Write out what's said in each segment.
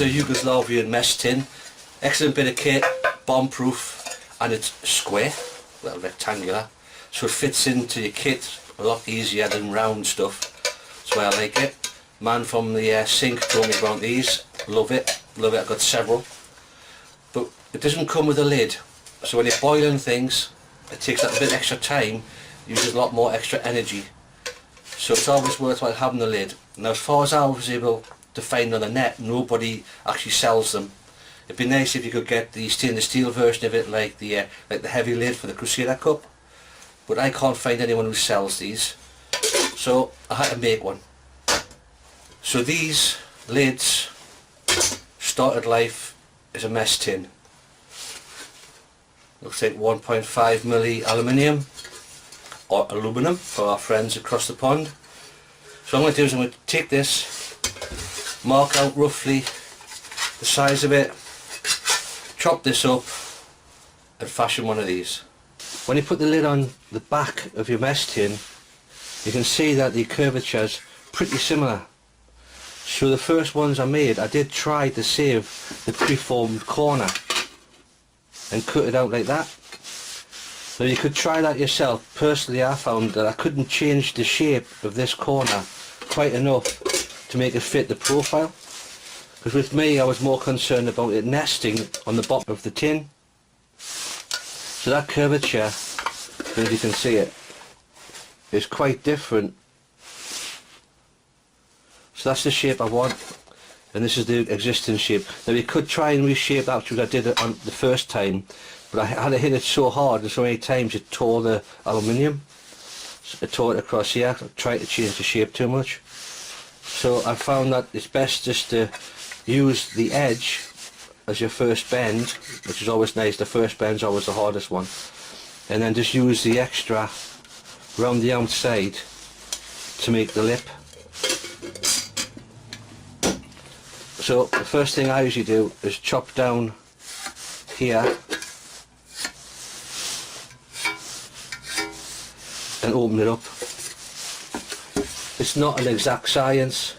is a Yugoslavian mess tin. Excellent bit of kit, bomb proof, and it's square, well rectangular, so it fits into your kit a lot easier than round stuff. That's why I like it. Man from the sink told me about these. Love it, I've got several. But it doesn't come with a lid, so when you're boiling things it takes that a bit extra time, uses a lot more extra energy, so it's always worthwhile having the lid. Now as far as I was able to find on the net, nobody actually sells them. It'd be nice if you could get the stainless steel version of it, like the heavy lid for the Crusader cup, but I can't find anyone who sells these, so I had to make one. So these lids started life as a mess tin. Looks like 1.5mm aluminium or aluminum for our friends across the pond. So what I'm going to do is I'm going to take this, mark out roughly the size of it, chop this up and fashion one of these. When you put the lid on the back of your mess tin, you can see that the curvature is pretty similar. So the first ones I made, I did try to save the preformed corner and cut it out like that. So you could try that yourself. Personally I found that I couldn't change the shape of this corner quite enough to make it fit the profile. Because with me I was more concerned about it nesting on the bottom of the tin. So that curvature, as you can see it, is quite different. So that's the shape I want, and this is the existing shape. Now you could try and reshape that, which I did it on the first time, but I had to hit it so hard and so many times it tore the aluminium. So it tore it across here. I tried to change the shape too much. So I found that it's best just to use the edge as your first bend, which is always nice. The first bend's always the hardest one, and then just use the extra round the outside to make the lip. So the first thing I usually do is chop down here and open it up. It's not an exact science,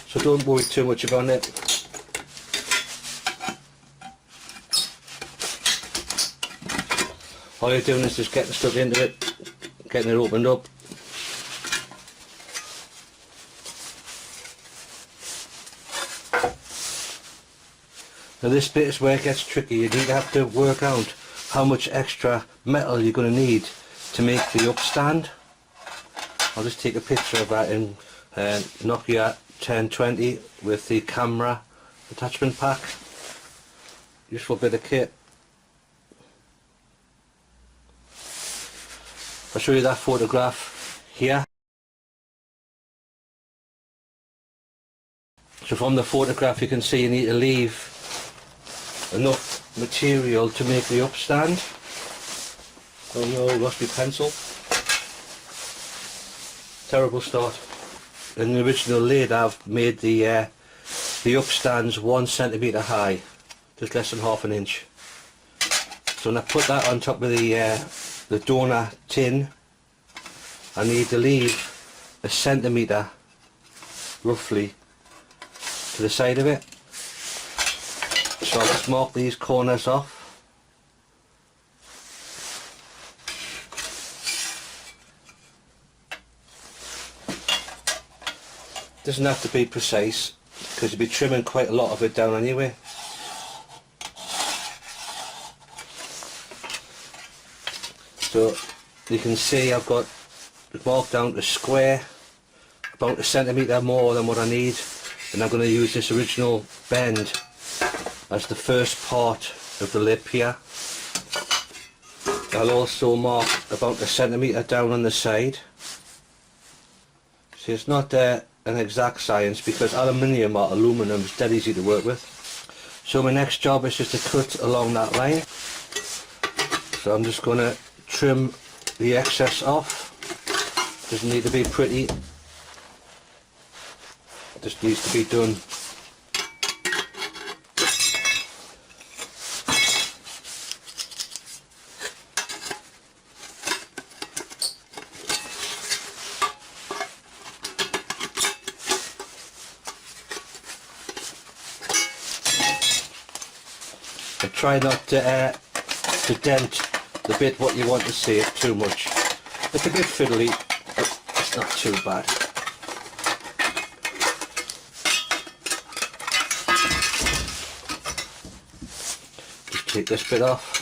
so don't worry too much about it. All you're doing is just getting stuck into it, getting it opened up. Now this bit is where it gets tricky. You need to have to work out how much extra metal you're going to need to make the upstand. I'll just take a picture of that in Nokia 1020 with the camera attachment pack. Useful bit of kit. I'll show you that photograph here. So from the photograph you can see you need to leave enough material to make the upstand. Oh no, I lost my pencil. Terrible start. In the original lid I've made the upstands 1 centimetre high, just less than ½ an inch. So when I put that on top of the donor tin, I need to leave 1 centimetre roughly to the side of it. So I'll just mark these corners off. Doesn't have to be precise because you'll be trimming quite a lot of it down anyway. So you can see I've got it marked down to square, about 1 centimetre more than what I need, and I'm going to use this original bend as the first part of the lip here. I'll also mark about 1 centimetre down on the side. See, it's not an exact science because aluminium or aluminum is dead easy to work with. So my next job is just to cut along that line. So I'm just going to trim the excess off. Doesn't need to be pretty, just needs to be done. And try not to dent the bit what you want to save too much. It's a bit fiddly, but it's not too bad. Just take this bit off.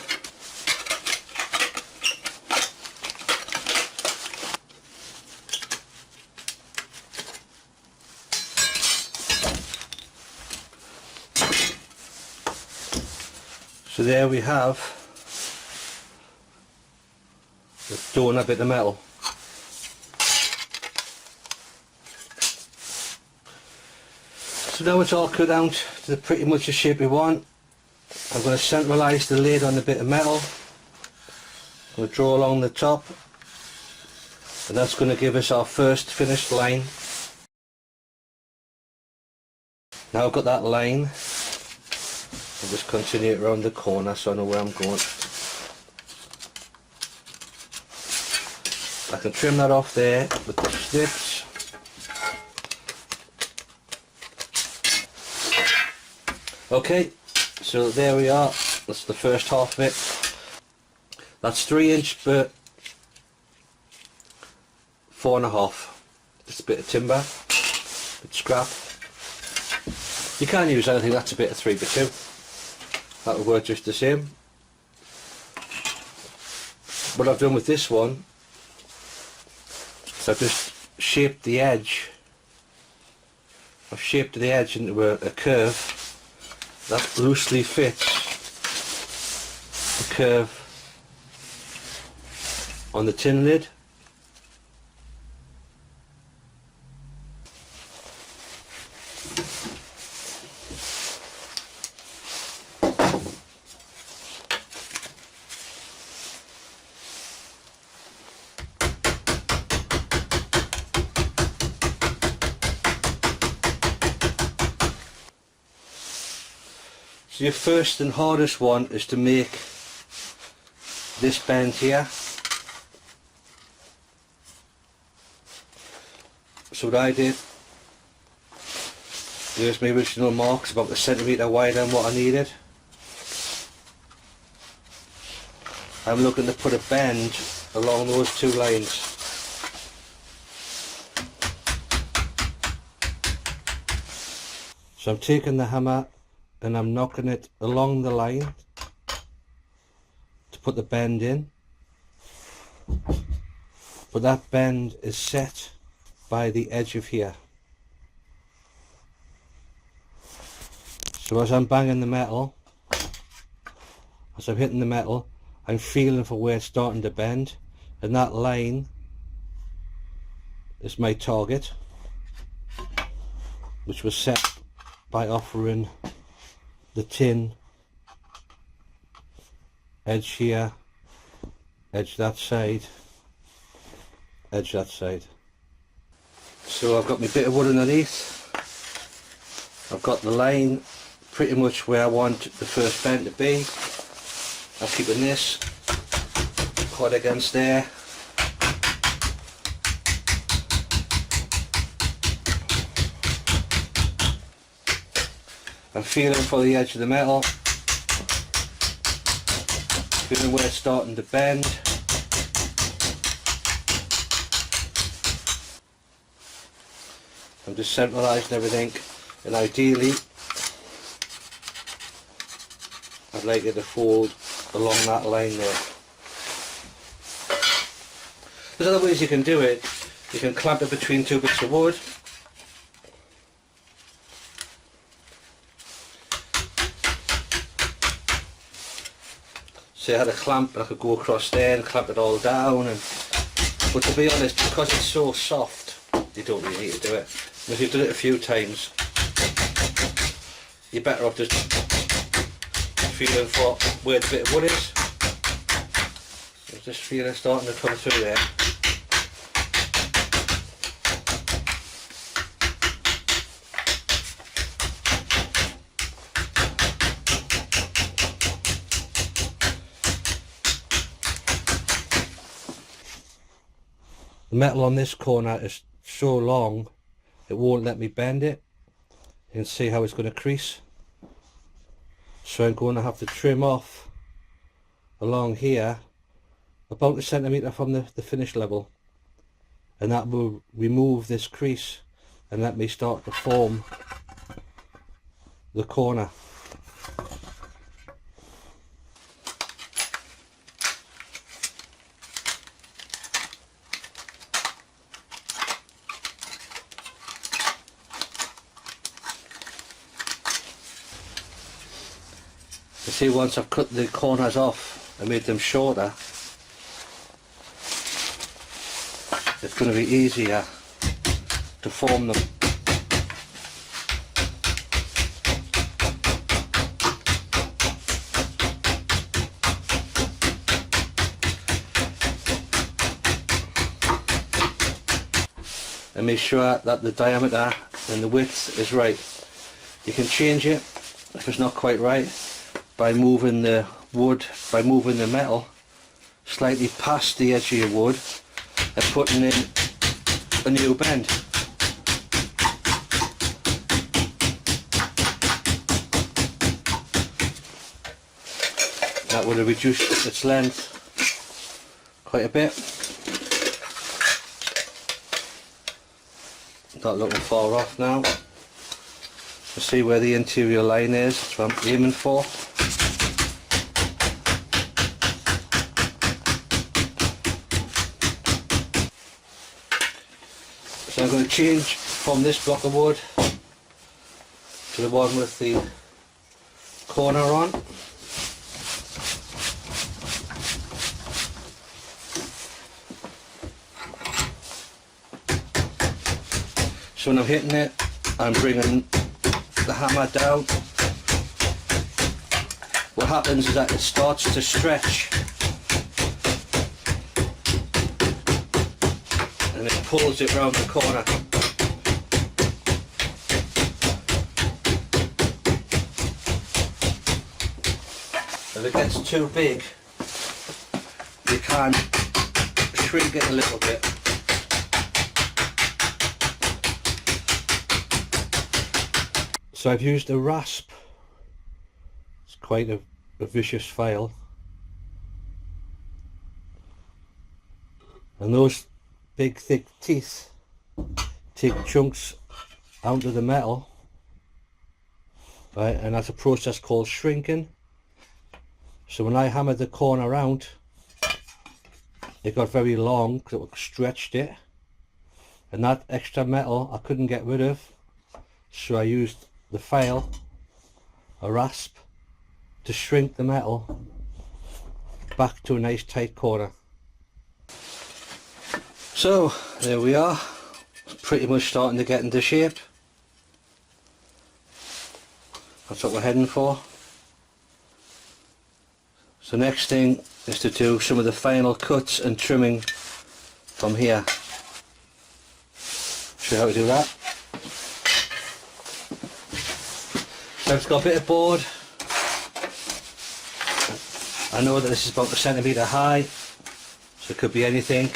So there we have the donut bit of metal. So now it's all cut down to pretty much the shape we want. I'm going to centralise the lid on the bit of metal. I'm going to draw along the top, and that's going to give us our first finished line. Now I've got that line, I'll just continue it around the corner so I know where I'm going. I can trim that off there with the snips. Okay, so there we are. That's the first half of it. That's 3 inch by 4.5. Just a bit of timber, a bit of scrap. You can use anything that's a bit of 3x2. That will work just the same. What I've done with this one is I've just shaped the edge. I've shaped the edge into a curve that loosely fits the curve on the tin lid. So your first and hardest one is to make this bend here. So what I did, there's my original marks about a centimetre wider than what I needed. I'm looking to put a bend along those two lines. So I'm taking the hammer and I'm knocking it along the line to put the bend in, but that bend is set by the edge of here. So as I'm banging the metal, as I'm hitting the metal, I'm feeling for where it's starting to bend, and that line is my target, which was set by offering the tin edge here, edge that side, edge that side. So I've got my bit of wood underneath. I've got the line pretty much where I want the first bend to be. I'm keeping this quite against there. I'm feeling for the edge of the metal, feeling where it's starting to bend. I'm just centralising everything, and ideally I'd like it to fold along that line there. There's other ways you can do it. You can clamp it between two bits of wood. So I had a clamp and I could go across there and clamp it all down, but to be honest, because it's so soft, you don't really need to do it. And if you've done it a few times, you're better off just feeling for where the bit of wood is. Just feeling starting to come through there. The metal on this corner is so long it won't let me bend it. You can see how it's going to crease. So I'm going to have to trim off along here about a centimetre from the finish level, and that will remove this crease and let me start to form the corner. You see, once I've cut the corners off and made them shorter, it's going to be easier to form them. And make sure that the diameter and the width is right. You can change it if it's not quite right by moving the metal slightly past the edge of your wood and putting in a new bend. That would have reduced its length quite a bit. Not looking far off now. Let's see where the interior line is. That's what I'm aiming for. So I'm going to change from this block of wood to the one with the corner on. So when I'm hitting it, I'm bringing the hammer down. What happens is that it starts to stretch and it pulls it round the corner. If it gets too big, you can shrink it a little bit. So I've used a rasp. It's quite a vicious file, and those big thick teeth take chunks out of the metal, right, and that's a process called shrinking. So when I hammered the corner out, it got very long because it stretched it, and that extra metal I couldn't get rid of, so I used the file, a rasp, to shrink the metal back to a nice tight corner. So there we are, pretty much starting to get into shape. That's what we're heading for. So next thing is to do some of the final cuts and trimming from here. Show you how to do that. So it's got a bit of board. I know that this is about a centimetre high, so it could be anything.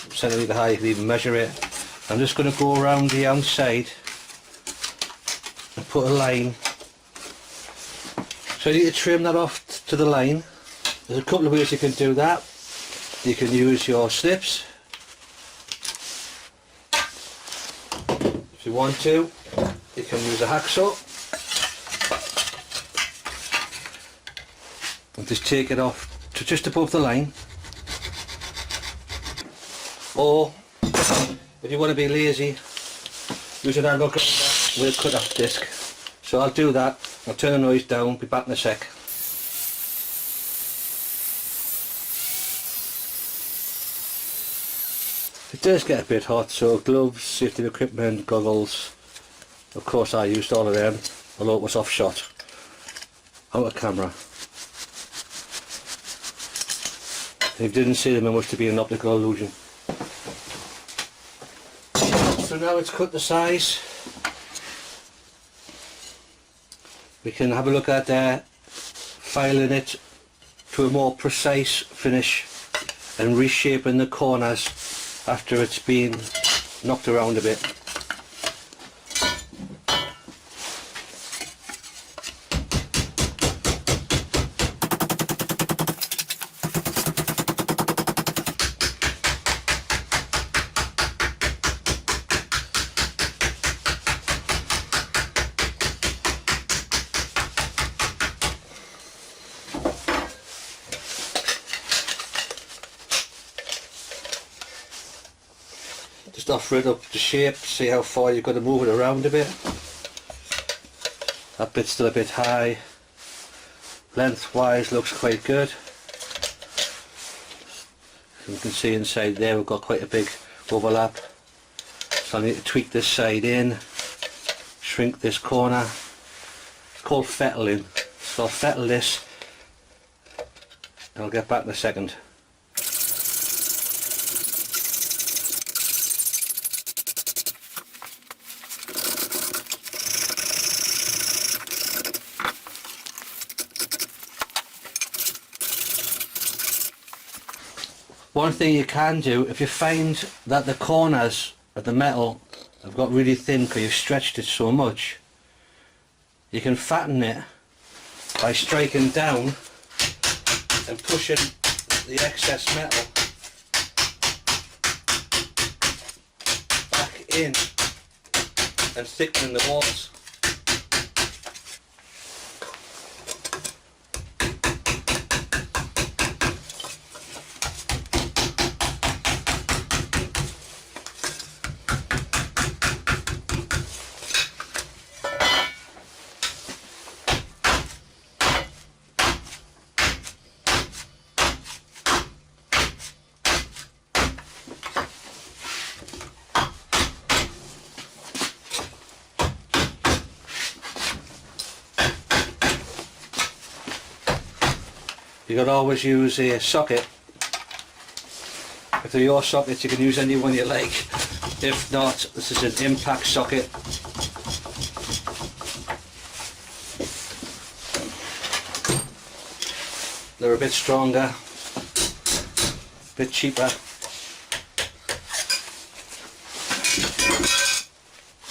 A centimetre high, you can even measure it. I'm just going to go around the outside and put a line. So you need to trim that off to the line. There's a couple of ways you can do that. You can use your snips if you want to. You can use a hacksaw and just take it off to just above the line. Or if you want to be lazy, use an angle cutter with a cut off disc. So I'll do that. I'll turn the noise down, be back in a sec. It does get a bit hot, so gloves, safety equipment, goggles. Of course I used all of them, although it was off shot, out of camera. If you didn't see them, it must have been an optical illusion. So now it's cut the size. We can have a look at filing it to a more precise finish and reshaping the corners after it's been knocked around a bit. Just offer it up to shape, see how far you've got to move it around a bit. That bit's still a bit high. Lengthwise looks quite good. You can see inside there we've got quite a big overlap. So I need to tweak this side in, shrink this corner. It's called Fettling. So I'll fettle this and I'll get back in a second. One thing you can do, if you find that the corners of the metal have got really thin because you've stretched it so much, you can fatten it by striking down and pushing the excess metal back in and thickening the walls. You can always use a socket. If they're your sockets, you can use any one you like. If not, this is an impact socket. They're a bit stronger, a bit cheaper,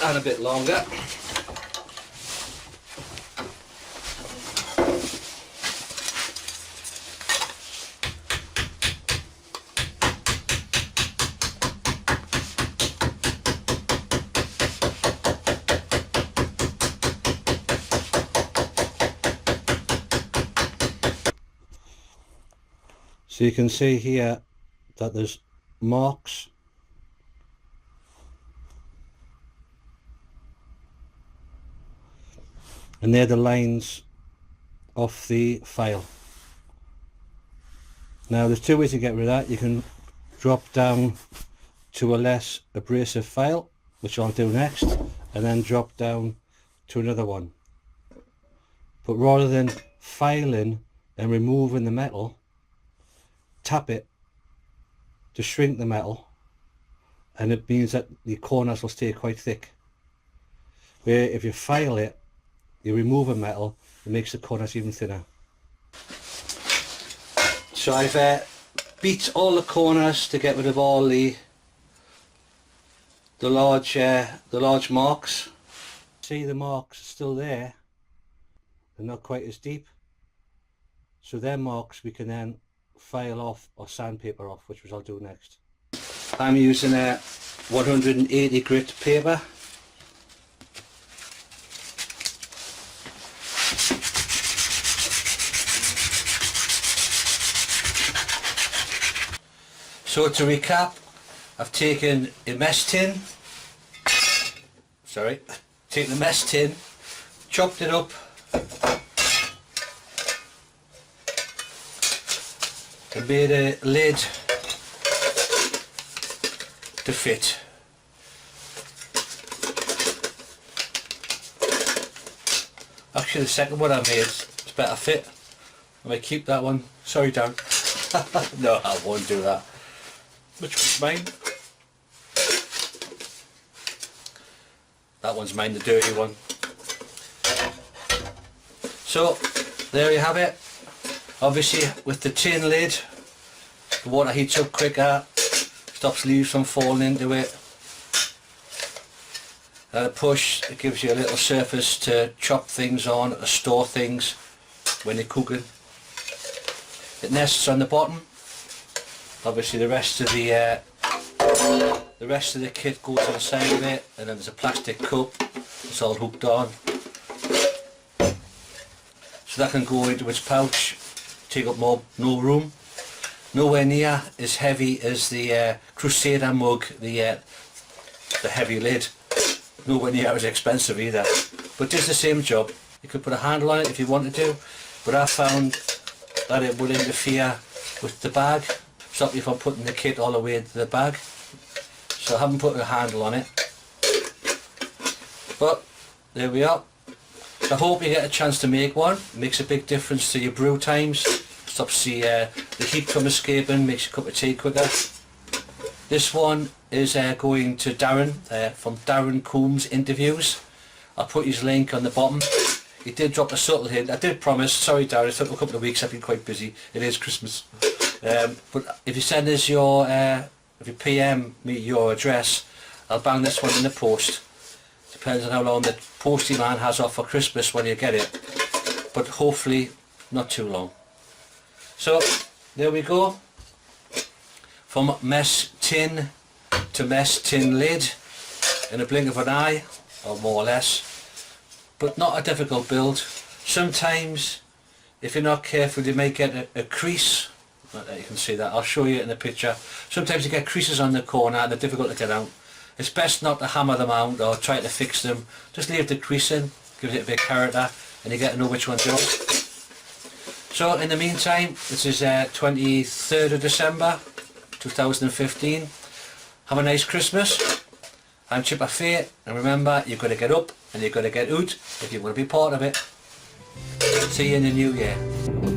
and a bit longer. So you can see here that there's marks and they're the lines of the file. Now there's two ways to get rid of that. You can drop down to a less abrasive file, which I'll do next, and then drop down to another one. But rather than filing and removing the metal, tap it to shrink the metal, and it means that the corners will stay quite thick. Where if you file it, you remove a metal, it makes the corners even thinner. So I've beat all the corners to get rid of all the large marks. See, the marks are still there, they're not quite as deep, so their marks we can then file off or sandpaper off, which I'll do next. I'm using a 180 grit paper. So to recap, I've taken a mess tin, taken the mess tin, chopped it up, and made a lid to fit. Actually the second one I made is better fit. I might keep that one. Sorry Darren. No, I won't do that. Which one's mine? That one's mine, the dirty one. So there you have it. Obviously with the tin lid, the water heats up quicker, stops leaves from falling into it. And a push, it gives you a little surface to chop things on, to store things when you're cooking. It nests on the bottom. Obviously the rest of the kit goes inside of it, and then there's a plastic cup. It's all hooked on, so that can go into its pouch, take up no room. nowhere near as heavy as the Crusader mug, the heavy lid. Nowhere near as expensive either, but does the same job. You could put a handle on it if you wanted to, but I found that it would interfere with the bag, stop you from putting the kit all the way into the bag, so I haven't put a handle on it. But there we are. I hope you get a chance to make one. It makes a big difference to your brew times, stops the heat from escaping, makes your cup of tea quicker. This one is going to Darren from Darren Coombs Interviews. I'll put his link on the bottom. He did drop a subtle hint. I did promise, sorry Darren, it took a couple of weeks, I've been quite busy. It is Christmas. But if you send us your, if you PM me your address, I'll bang this one in the post. Depends on how long the postie man has off for Christmas when you get it. But hopefully not too long. So there we go. From mess tin to mess tin lid in a blink of an eye, or more or less. But not a difficult build. Sometimes if you're not careful you might get a crease. Not that you can see that, I'll show you in the picture. Sometimes you get creases on the corner and they're difficult to get out. It's best not to hammer them out or try to fix them. Just leave the crease in, gives it a bit of character, and you get to know which one's yours. So in the meantime, this is 23rd of December 2015. Have a nice Christmas. I'm Chippa, and remember, you've got to get up and you've got to get out if you want to be part of it. See you in the new year.